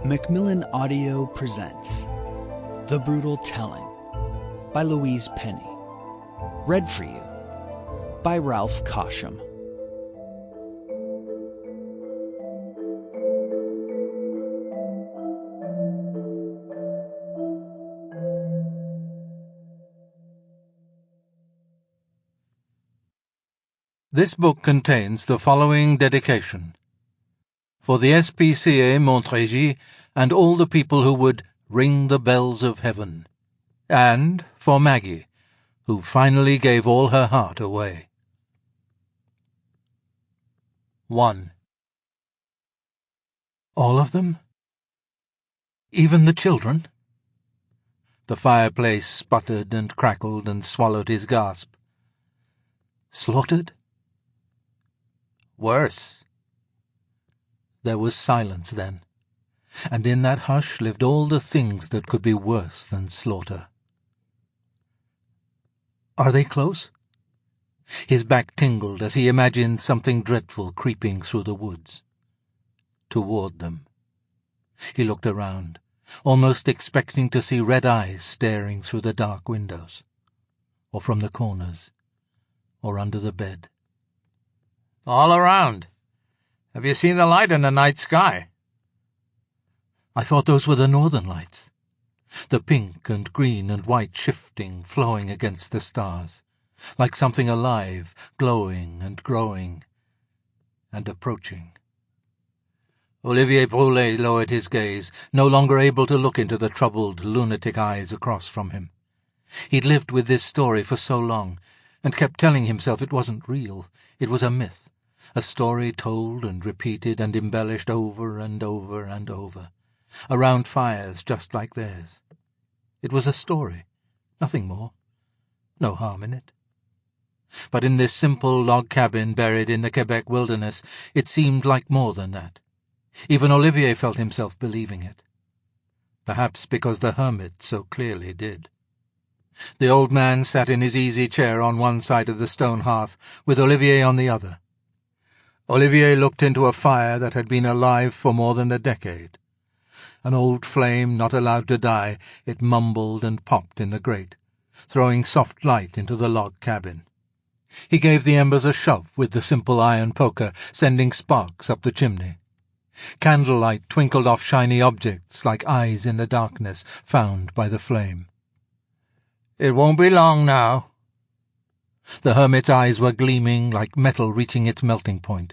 Macmillan Audio presents The Brutal Telling by Louise Penny. Read for you by Ralph Cosham. This book contains the following dedication. For the SPCA Montérégie and all the people who would ring the bells of heaven. And for Maggie, who finally gave all her heart away. 1. All of them? Even the children? The fireplace sputtered and crackled and swallowed his gasp. Slaughtered? Worse. There was silence then, and in that hush lived all the things that could be worse than slaughter. Are they close? His back tingled as he imagined something dreadful creeping through the woods. Toward them. He looked around, almost expecting to see red eyes staring through the dark windows, or from the corners, or under the bed. All around. Have you seen the light in the night sky? I thought those were the northern lights. The pink and green and white shifting, flowing against the stars, like something alive, glowing and growing, and approaching. Olivier Brûlé lowered his gaze, no longer able to look into the troubled, lunatic eyes across from him. He'd lived with this story for so long, and kept telling himself it wasn't real, it was a myth. A story told and repeated and embellished over and over and over, around fires just like theirs. It was a story, nothing more, no harm in it. But in this simple log cabin buried in the Quebec wilderness, it seemed like more than that. Even Olivier felt himself believing it. Perhaps because the hermit so clearly did. The old man sat in his easy chair on one side of the stone hearth, with Olivier on the other. Olivier looked into a fire that had been alive for more than a decade. An old flame not allowed to die, it mumbled and popped in the grate, throwing soft light into the log cabin. He gave the embers a shove with the simple iron poker, sending sparks up the chimney. Candlelight twinkled off shiny objects like eyes in the darkness found by the flame. "It won't be long now." The hermit's eyes were gleaming like metal reaching its melting point.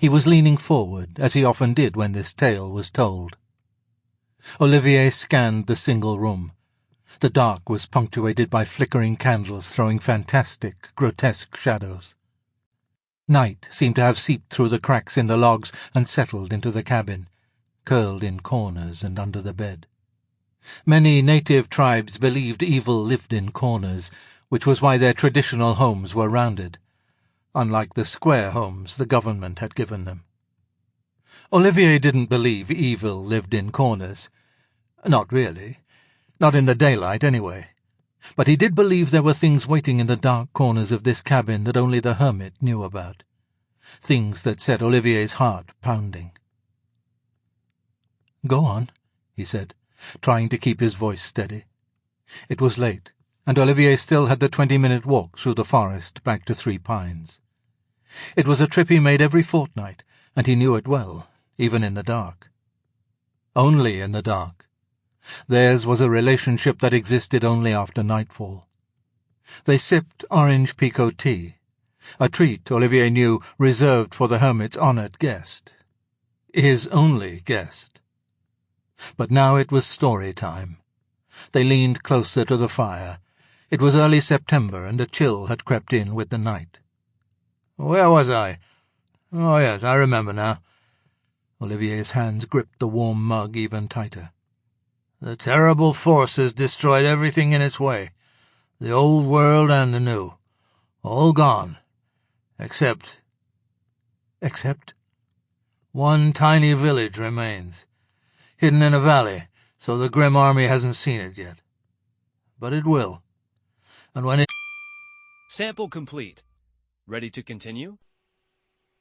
He was leaning forward, as he often did when this tale was told. Olivier scanned the single room. The dark was punctuated by flickering candles throwing fantastic, grotesque shadows. Night seemed to have seeped through the cracks in the logs and settled into the cabin, curled in corners and under the bed. Many native tribes believed evil lived in corners, which was why their traditional homes were rounded, unlike the square homes the government had given them. Olivier didn't believe evil lived in corners. Not really. Not in the daylight, anyway. But he did believe there were things waiting in the dark corners of this cabin that only the hermit knew about. Things that set Olivier's heart pounding. "Go on," he said, trying to keep his voice steady. It was late, and Olivier still had the 20-minute walk through the forest back to Three Pines. It was a trip he made every fortnight, and he knew it well, even in the dark. Only in the dark. Theirs was a relationship that existed only after nightfall. They sipped orange pekoe tea, a treat Olivier knew reserved for the hermit's honoured guest. His only guest. But now it was story time. They leaned closer to the fire. It was early September, and a chill had crept in with the night. "Where was I? Oh, yes, I remember now." Olivier's hands gripped the warm mug even tighter. "The terrible force has destroyed everything in its way, the old world and the new. All gone. Except... Except? One tiny village remains, hidden in a valley, so the grim army hasn't seen it yet. But it will. And when it..." Sample complete. Ready to continue?